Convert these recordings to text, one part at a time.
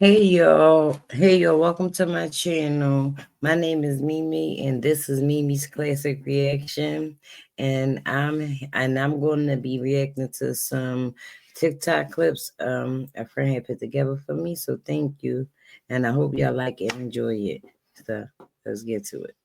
Hey y'all, welcome to my channel. My name is Mimi and this is Mimi's Classic Reaction. And I'm going to be reacting to some TikTok clips a friend had put together for me. So thank you. And I hope y'all like it and enjoy it. So let's get to it.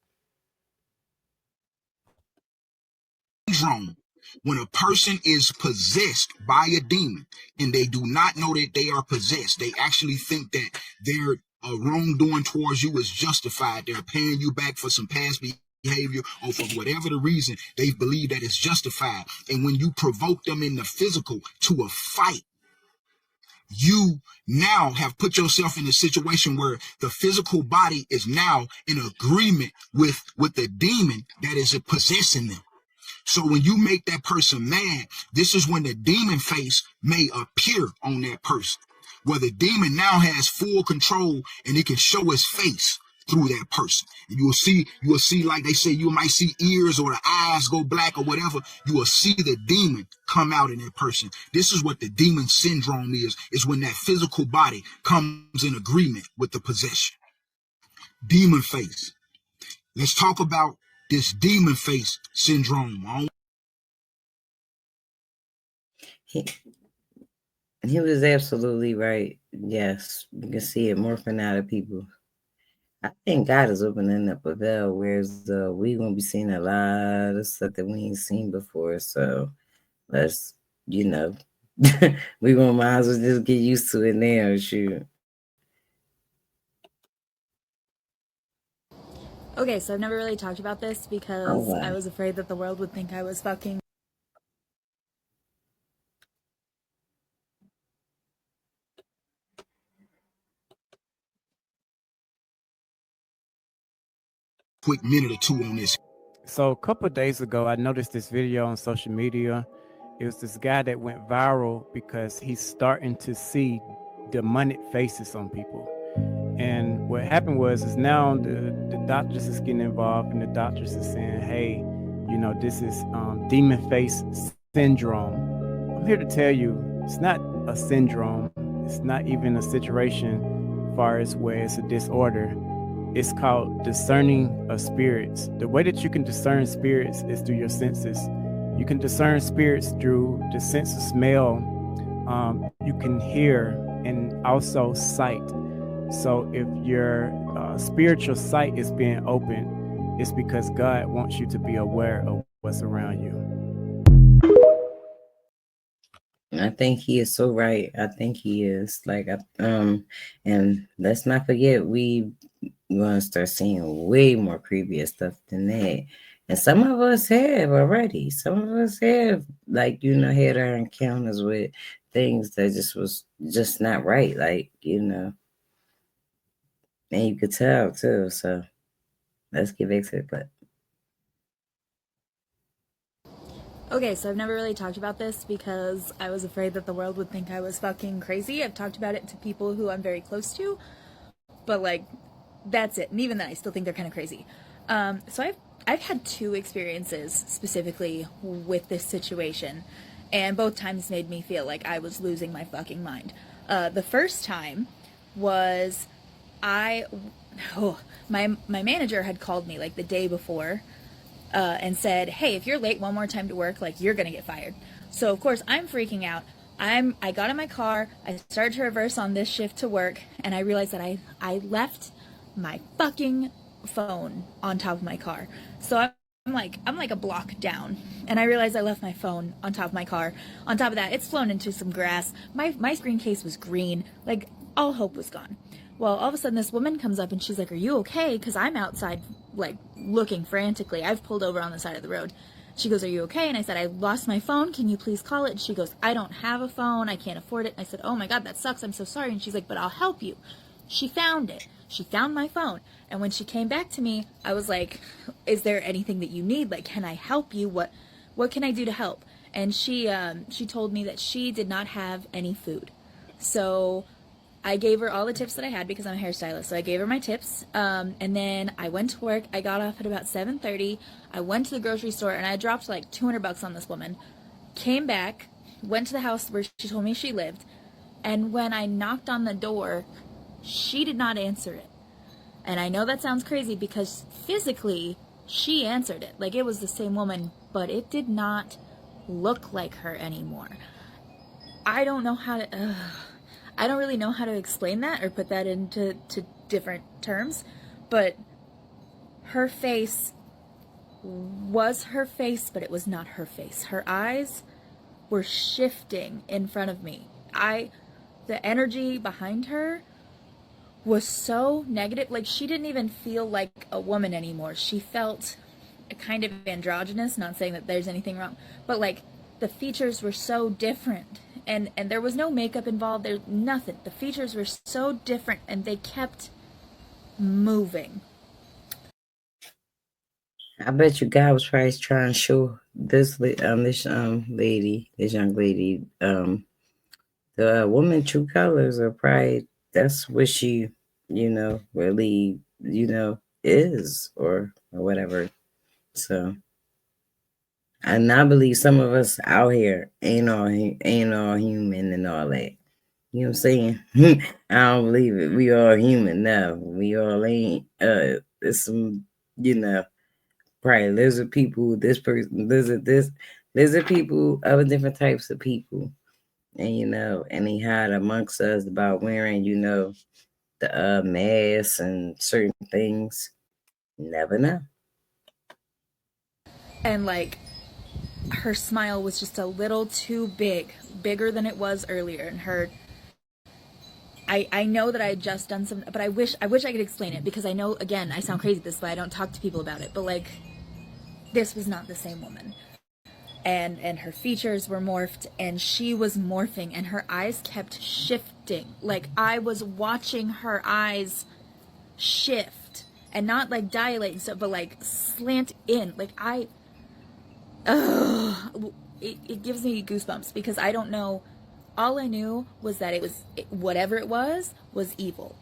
Syndrome. When a person is possessed by a demon and they do not know that they are possessed, they actually think that their wrongdoing towards you is justified. They're paying you back for some past behavior or for whatever the reason they believe that it's justified. And when you provoke them in the physical to a fight, you now have put yourself in a situation where the physical body is now in agreement with the demon that is possessing them. So when you make that person mad, this is when the demon face may appear on that person, where the demon now has full control and it can show his face through that person. And you will see, like they say, you might see ears or the eyes go black or whatever. You will see the demon come out in that person. This is what the demon syndrome is when that physical body comes in agreement with the possession. Demon face. Let's talk about this demon face syndrome. He was absolutely right. Yes, you can see it morphing out of people. I think God is opening up a veil where we gonna be seeing a lot of stuff that we ain't seen before. So let's, we gonna might as well just get used to it now. Shoot. Okay, so I've never really talked about this because I was afraid that the world would think I was fucking. Quick minute or two on this. So a couple of days ago, I noticed this video on social media. It was this guy that went viral because he's starting to see demonic faces on people. And what happened is now the doctors is getting involved, and the doctors is saying, hey, this is demon face syndrome. I'm here to tell you, it's not a syndrome. It's not even a situation as far as where it's a disorder. It's called discerning of spirits. The way that you can discern spirits is through your senses. You can discern spirits through the sense of smell. You can hear and also sight. So if your spiritual sight is being opened, it's because God wants you to be aware of what's around you. I think he is so right. I think he is and let's not forget we gonna start seeing way more creepy stuff than that. And some of us have already. Some of us have had our encounters with things that was just not right. And you could tell too. So let's get back to it. But Okay, so I've never really talked about this because I was afraid that the world would think I was fucking crazy. I've talked about it to people who I'm very close to, but that's it. And even then, I still think they're kind of crazy. So I've had two experiences specifically with this situation, and both times made me feel like I was losing my fucking mind. The first time was my manager had called me the day before and said, hey, if you're late one more time to work, you're gonna get fired. So of course I'm freaking out. I got in my car, I started to reverse on this shift to work, and I realized that I left my fucking phone on top of my car. So I'm like a block down, and I realized I left my phone on top of my car. On top of that, it's flown into some grass. My screen case was green. All hope was gone. Well, all of a sudden this woman comes up and she's like, are you okay? Because I'm outside looking frantically. I've pulled over on the side of the road. She goes, are you okay? And I said, I lost my phone. Can you please call it? And she goes, I don't have a phone. I can't afford it. And I said, oh my God, that sucks. I'm so sorry. And she's like, but I'll help you. She found it. She found my phone. And when she came back to me, I was like, is there anything that you need? Can I help you? What can I do to help? And she told me that she did not have any food. So I gave her all the tips that I had because I'm a hairstylist. So I gave her my tips, and then I went to work. I got off at about 7:30. I went to the grocery store, and I dropped $200 on this woman. Came back, went to the house where she told me she lived, and when I knocked on the door, She did not answer it. And I know that sounds crazy because physically she answered it. Like it was the same woman, but it did not look like her anymore. I don't know how to. I don't really know how to explain that or put that into different terms, but her face was her face, but it was not her face. Her eyes were shifting in front of me. The energy behind her was so negative. Like she didn't even feel like a woman anymore. She felt kind of androgynous, not saying that there's anything wrong, but like the features were so different. And there was no makeup involved. There's nothing. The features were so different and they kept moving. I bet you God was probably trying to show this young lady, the woman true colors are probably that's what she, really, is or whatever. So, and I believe some of us out here ain't all human and all that. You know what I'm saying? I don't believe it. We all human. No, we all ain't. There's some, you know, probably lizard people. This person, lizard people, other different types of people, and and they hide amongst us about wearing, the mask and certain things. Never know. And like her smile was just a little too big, bigger than it was earlier. And her, I know that I had just done some, but I wish I could explain it because I know, again, I sound crazy this way. I don't talk to people about it, but like this was not the same woman. And her features were morphed and she was morphing and her eyes kept shifting. Like I was watching her eyes shift and not like dilate, so but like slant in. Like it gives me goosebumps because I don't know. All I knew was that whatever it was evil.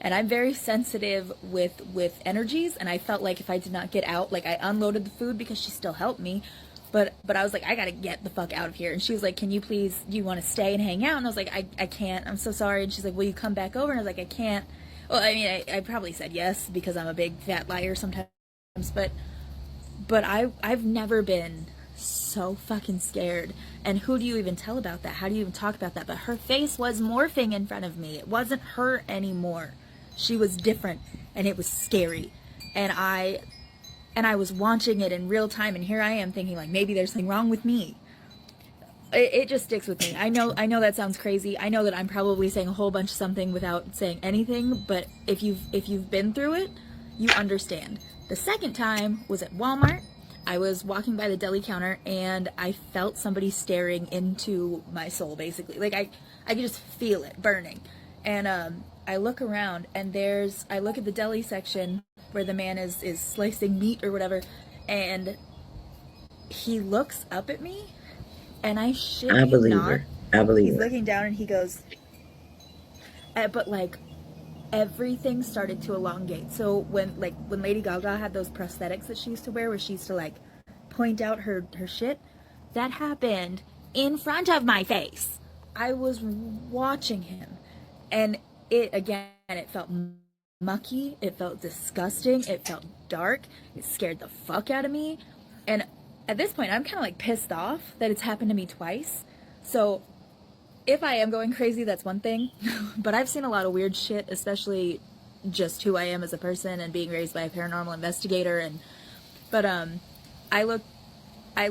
And I'm very sensitive with energies, and I felt like if I did not get out, like I unloaded the food because she still helped me, but I was like, I gotta get the fuck out of here. And she was like, can you please, do you want to stay and hang out? And I was like, I can't, I'm so sorry. And she's like, will you come back over? And I was like, I can't. Well, I mean, I probably said yes because I'm a big fat liar sometimes, but I've never been so fucking scared. And who do you even tell about that? How do you even talk about that? But her face was morphing in front of me. It wasn't her anymore. She was different and it was scary. And I was watching it in real time and here I am thinking like maybe there's something wrong with me. It just sticks with me. I know that sounds crazy. I know that I'm probably saying a whole bunch of something without saying anything, but if you've been through it, you understand. The second time was at Walmart. I was walking by the deli counter and I felt somebody staring into my soul basically. Like I could just feel it burning. And I look around and I look at the deli section where the man is slicing meat or whatever, and he looks up at me and I shit I you believe not, her. I believe he's her. looking down and he goes, but like everything started to elongate. So when Lady Gaga had those prosthetics that she used to wear where she used to like point out her shit, that happened in front of my face. I was watching him and it felt mucky, it felt disgusting, it felt dark, it scared the fuck out of me. And at this point I'm kind of like pissed off that it's happened to me twice. So if I am going crazy, that's one thing. But I've seen a lot of weird shit, especially just who I am as a person and being raised by a paranormal investigator. But I looked, I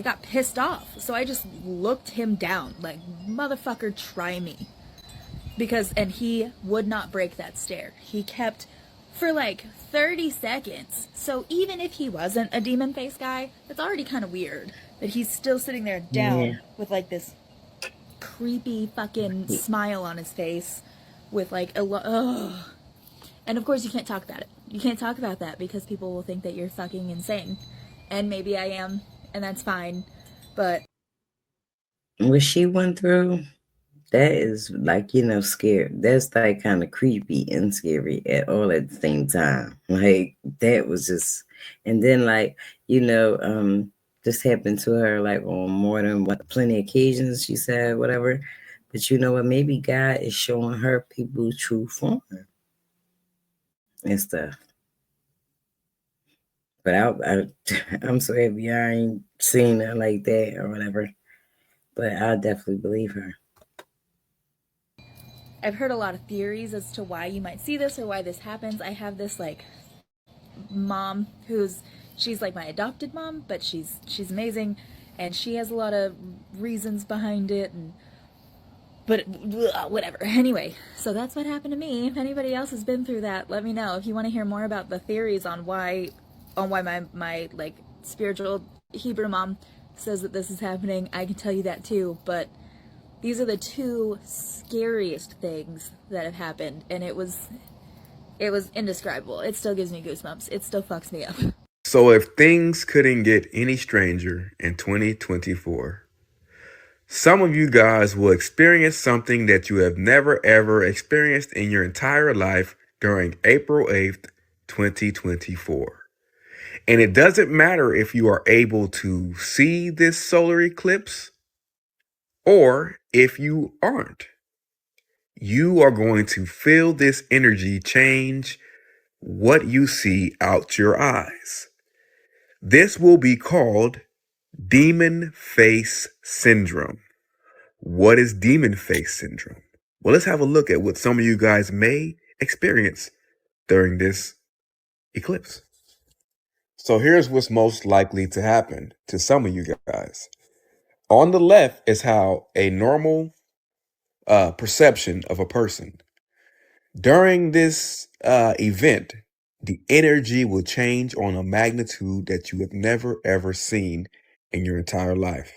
got pissed off. So I just looked him down like, motherfucker, try me. And he would not break that stare. He kept for like 30 seconds. So even if he wasn't a demon face guy, it's already kind of weird that he's still sitting there Yeah. down with like this creepy fucking smile on his face with like ugh. And of course you can't talk about it. You can't talk about that because people will think that you're fucking insane. And maybe I am, and that's fine. But What she went through, that is like, scary. That's like kind of creepy and scary all at the same time. Like that was just, and then like, this happened to her like on more than plenty occasions, she said, whatever. But you know what? Maybe God is showing her people's true form and stuff. But I'm so happy I ain't seen her like that or whatever. But I definitely believe her. I've heard a lot of theories as to why you might see this or why this happens. I have this like mom who's she's like my adopted mom, but she's amazing, and she has a lot of reasons behind it, and but whatever. Anyway, so that's what happened to me. If anybody else has been through that, let me know. If you want to hear more about the theories on why my like spiritual Hebrew mom says that this is happening, I can tell you that too. But these are the two scariest things that have happened, and it was indescribable. It still gives me goosebumps. It still fucks me up. So if things couldn't get any stranger in 2024, some of you guys will experience something that you have never ever experienced in your entire life during April 8th, 2024. And it doesn't matter if you are able to see this solar eclipse or if you aren't. You are going to feel this energy change what you see out your eyes. This will be called demon face syndrome. What is demon face syndrome? Well, let's have a look at what some of you guys may experience during this eclipse. So here's what's most likely to happen to some of you guys. On the left is how a normal perception of a person. During this event, the energy will change on a magnitude that you have never ever seen in your entire life.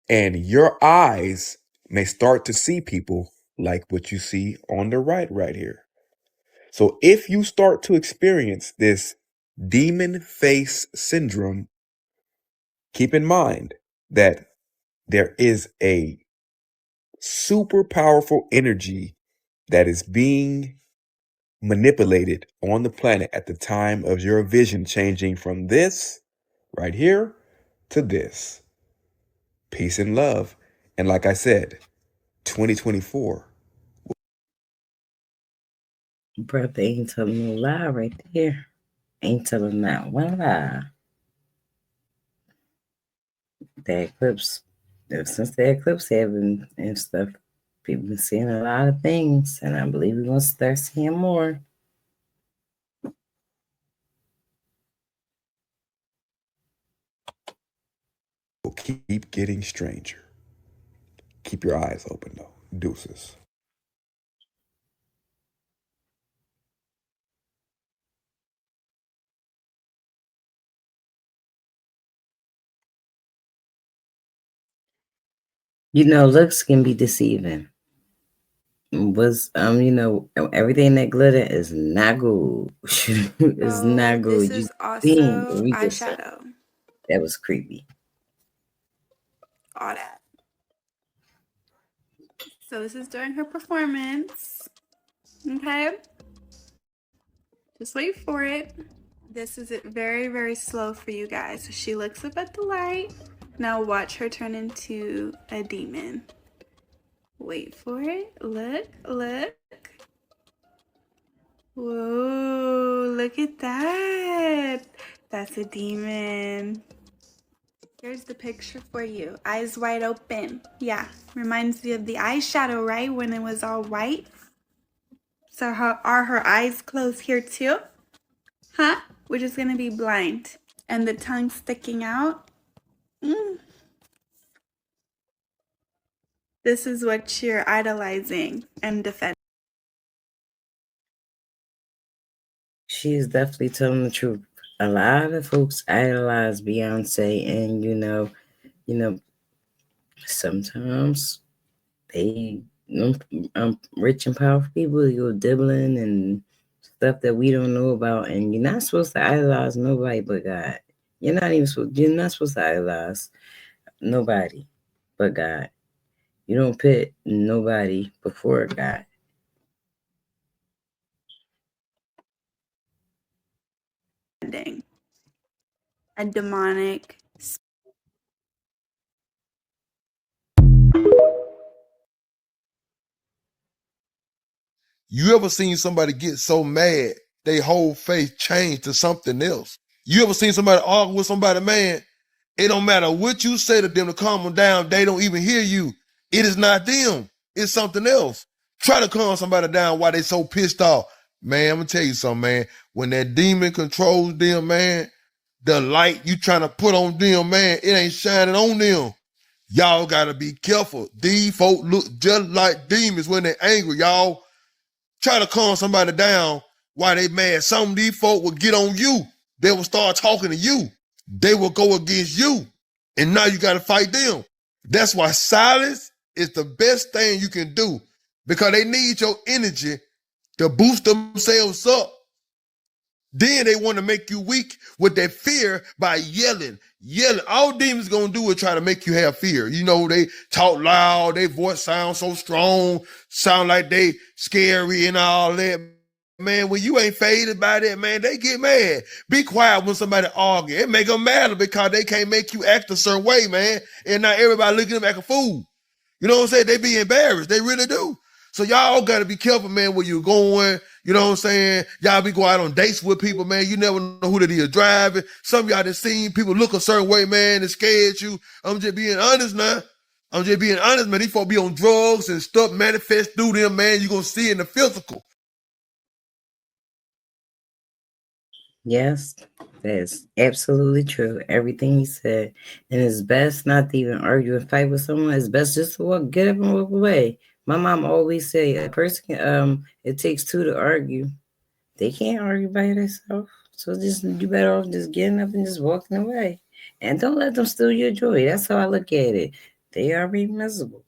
And your eyes may start to see people like what you see on the right here. So if you start to experience this demon face syndrome, keep in mind that there is a super powerful energy that is being manipulated on the planet at the time of your vision changing from this right here to this. Peace and love. And like I said, 2024. Brother ain't telling no lie right there. Ain't telling not one lie. The eclipse, since the eclipse happened and stuff, people been seeing a lot of things, and I believe we're gonna start seeing more. Will keep getting stranger. Keep your eyes open though. Deuces. You know, looks can be deceiving. Was everything that glitter is not good. It's So not this good. You is seen also we just saw eyeshadow, that was creepy. all that. So this is during her performance. Okay, just wait for it. This is it very, very slow for you guys. So she looks up at the light. Now watch her turn into a demon. Wait for it. Look, look. Whoa, look at that. That's a demon. Here's the picture for you. Eyes wide open. Yeah, reminds you of the eyeshadow, right? When it was all white. So are her eyes closed here too? Huh? We're just gonna be blind. And the tongue sticking out. This is what you're idolizing and defending. She is definitely telling the truth. A lot of folks idolize Beyonce, and sometimes they rich and powerful people, they go dibbling and stuff that we don't know about, and you're not supposed to idolize nobody but God. You're not supposed to idolize nobody but God. You don't put nobody before God. A demonic You ever seen somebody get so mad, they whole face change to something else? You ever seen somebody argue with somebody, man? It don't matter what you say to them to calm them down, they don't even hear you. It is not them. It's something else. Try to calm somebody down while they so pissed off. Man, I'm gonna tell you something, man. When that demon controls them, man, the light you trying to put on them, man, it ain't shining on them. Y'all gotta be careful. These folk look just like demons when they're angry, y'all. Try to calm somebody down while they mad. Some of these folk will get on you. They will start talking to you. They will go against you. And now you gotta fight them. That's why silence is the best thing you can do, because they need your energy to boost themselves up. Then they want to make you weak with that fear by yelling. All demons gonna do is try to make you have fear. You know, they talk loud, their voice sounds so strong, sound like they scary and all that. Man, when you ain't faded by that, man, they get mad. Be quiet when somebody argue. It make them mad because they can't make you act a certain way, man. And now everybody looking at them like a fool. You know what I'm saying? They be embarrassed. They really do. So y'all got to be careful, man, where you're going. You know what I'm saying? Y'all be going out on dates with people, man. You never know who that is driving. Some of y'all done seen people look a certain way, man, and scared you. I'm just being honest now. I'm just being honest, man. These folks be on drugs and stuff manifest through them, man. You're going to see it in the physical. Yes, that's absolutely true. Everything he said. And it's best not to even argue and fight with someone. It's best just to get up and walk away. My mom always say a person it takes two to argue. They can't argue by themselves. So just you better off just getting up and just walking away. And don't let them steal your joy. That's how I look at it. They are miserable.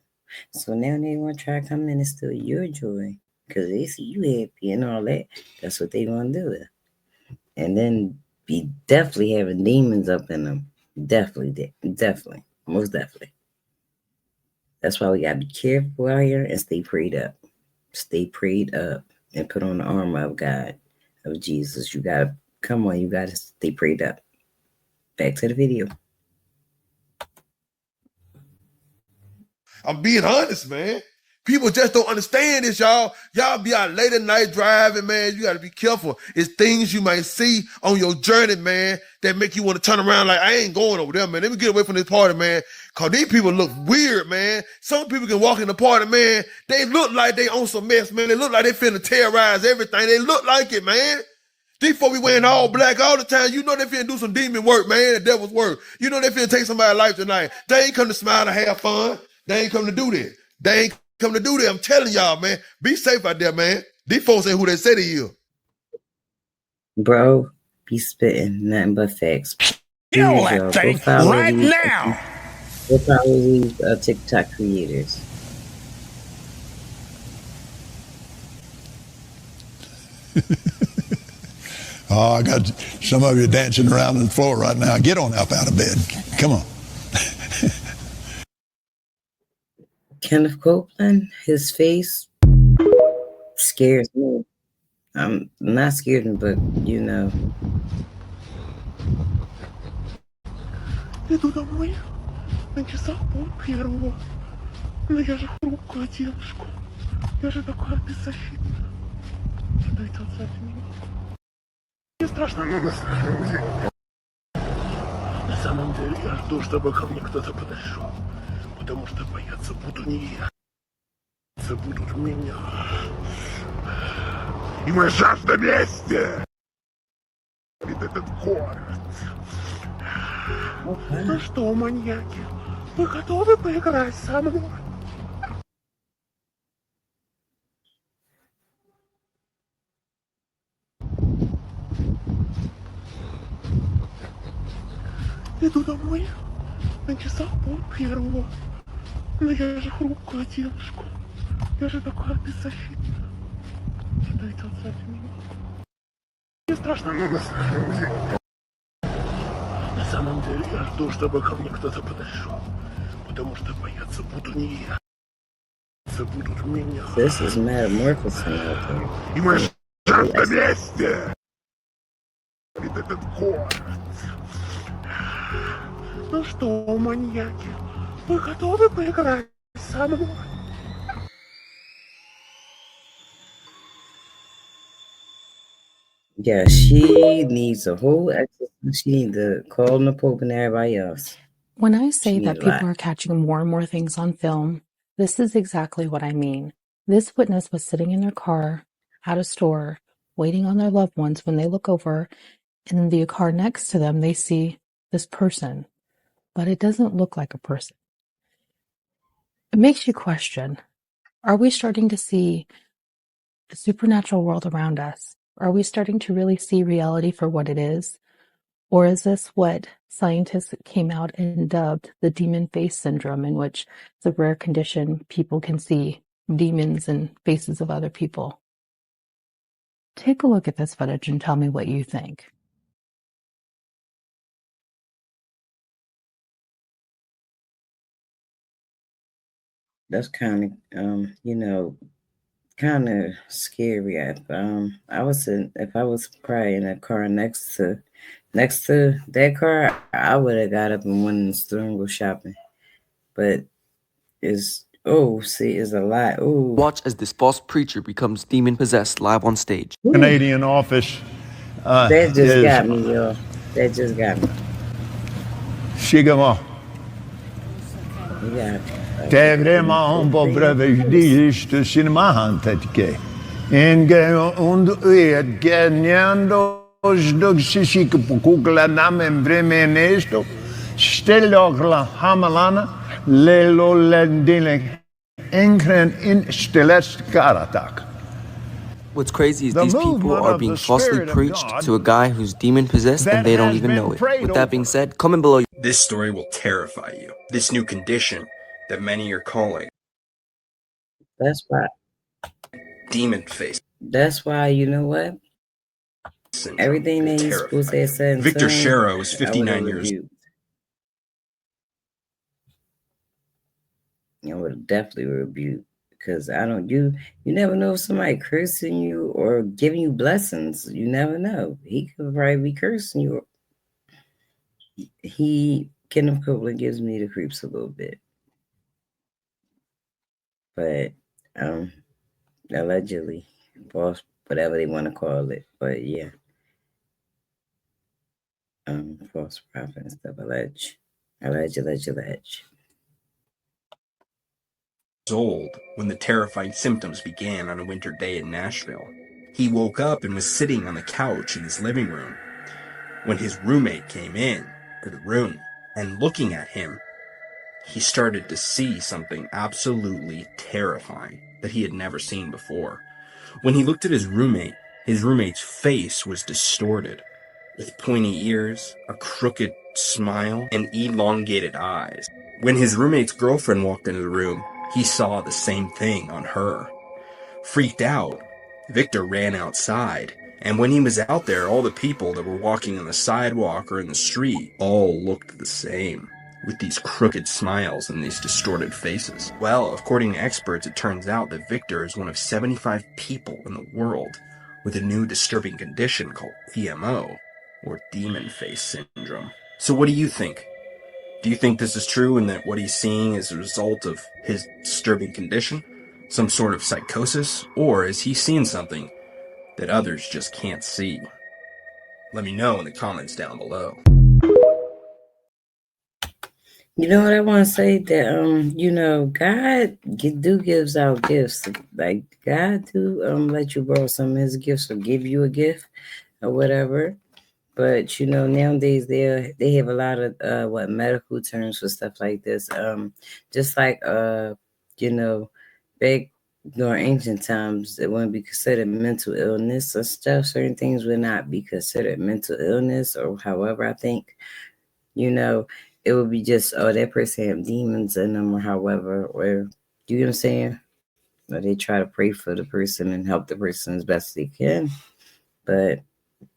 So now they want to try to come in and steal your joy because they see you happy and all that. That's what they want to do. And then be definitely having demons up in them. Definitely, most definitely. That's why we gotta be careful out here and stay prayed up. Stay prayed up and put on the armor of God, of Jesus. You gotta stay prayed up. Back to the video. I'm being honest, man. People just don't understand this, y'all. Y'all be out late at night driving, man. You got to be careful. It's things you might see on your journey, man, that make you want to turn around like, I ain't going over there, man. Let me get away from this party, man. Because these people look weird, man. Some people can walk in the party, man. They look like they on some mess, man. They look like they finna terrorize everything. They look like it, man. These folks be wearing all black all the time. You know they finna do some demon work, man, the devil's work. You know they finna take somebody's life tonight. They ain't come to smile and have fun. They ain't come to do that. They ain't come to do that. I'm telling y'all, man. Be safe out there, man. These folks ain't who they say they is. Bro, be spitting nothing but facts. Kill that thing right now. Go follow these TikTok creators. Oh, I got some of you dancing around on the floor right now. Get on up out of bed. Come on. Kenneth Copeland, his face scares me. I'm not scared, but you know. Иду домой, на часах пол-первого. Но я же хрупкую девушку. Я же такая беззащитная. Что идет за меня? Мне страшно, но на самом деле. На самом деле я жду, чтобы ко мне кто-то подошел. Потому что бояться буду не я. Бояться будут меня. И моя жажда мести. Ведь этот город. Ну что, маньяки, вы готовы поиграть со мной? Иду домой, на часах пол-первого. Но я же хрупкая девушка. Я же такая беззащитная. Что идет за меня? Мне страшно, но на самом деле. На самом деле я жду, чтобы ко мне кто-то подошел. Потому что бояться буду не я. Бояться будут меня. This is metamorphosing out there. И моя жажда мести. Ведь этот город. Ну что, маньяки, вы готовы поиграть со мной? Yeah, she needs a whole exorcism. She needs to call the Pope and everybody else. When I She say need that a lot. people are catching more and more things on film, this is exactly what I mean. This witness was sitting in their car at a store, waiting on their loved ones when they look over, and in the car next to them, they see this person, but it doesn't look like a person. It makes you question, are we starting to see the supernatural world around us? Are we starting to really see reality for what it is? Or is this what scientists came out and dubbed the demon face syndrome, in which it's a rare condition people can see demons in faces of other people? Take a look at this footage and tell me what you think. That's kind of kind of scary. I was if I was probably in a car next to that car, I would have got up and went in the store and go shopping. But it's a lot. Oh, Watch as this false preacher becomes demon possessed live on stage. Canadian office that just is got me, y'all. That just got me. Shigamo. You got Det är vraiment på brödvisdisk cinemahantetke. En grej und geniando sdogshik pukukla namen bremenesto. Stelogla hamalana lelo lendile enkren in stelest karatak. What's crazy is these people are being falsely preached to a guy who's demon possessed and they don't even know it. With that being said, comment below. This story will terrify you. This new condition that many are calling that's why. demon face That's why you know what? syndrome Everything will that he's supposed to terrify have said you. and Victor done, Shero is I would have 59 years rebuked. I would have definitely rebuked because I don't you never know if somebody cursing you or giving you blessings. You never know. He could probably be cursing you. Kenneth Copeland gives me the creeps a little bit, but um, allegedly, false, whatever they want to call it. But yeah, false prophet and stuff. Allege. old when the terrifying symptoms began on a winter day in Nashville. He woke up and was sitting on the couch in his living room when his roommate came in to the room, and looking at him, he started to see something absolutely terrifying that he had never seen before. When he looked at his roommate's face was distorted, with pointy ears, a crooked smile, and elongated eyes. When his roommate's girlfriend walked into the room, he saw the same thing on her. Freaked out, Victor ran outside, and when he was out there, all the people that were walking on the sidewalk or in the street all looked the same, with these crooked smiles and these distorted faces. Well, according to experts, it turns out that Victor is one of 75 people in the world with a new disturbing condition called DMO, or demon face syndrome. So what do you think? Do you think this is true and that what he's seeing is a result of his disturbing condition? Some sort of psychosis? Or is he seeing something that others just can't see? Let me know in the comments down below. You know what I want to say that God gives out gifts. Like God do let you borrow some of His gifts or give you a gift or whatever. But nowadays they have a lot of medical terms for stuff like this. Just like back during ancient times, it wouldn't be considered mental illness or stuff. Certain things would not be considered mental illness or however I think. It would be just, oh, that person have demons in them or however, or you know what I'm saying? Or they try to pray for the person and help the person as best they can. But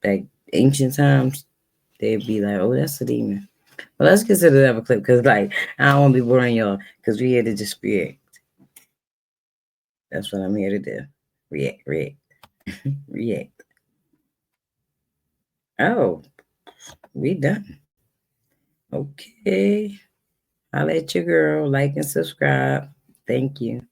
back ancient times, they'd be like, oh, that's a demon. Well, let's consider that a clip because, like, I don't want to be boring y'all because we here to just react. That's what I'm here to do. React. React. Oh, we done. Okay. I'll let your girl like and subscribe. Thank you.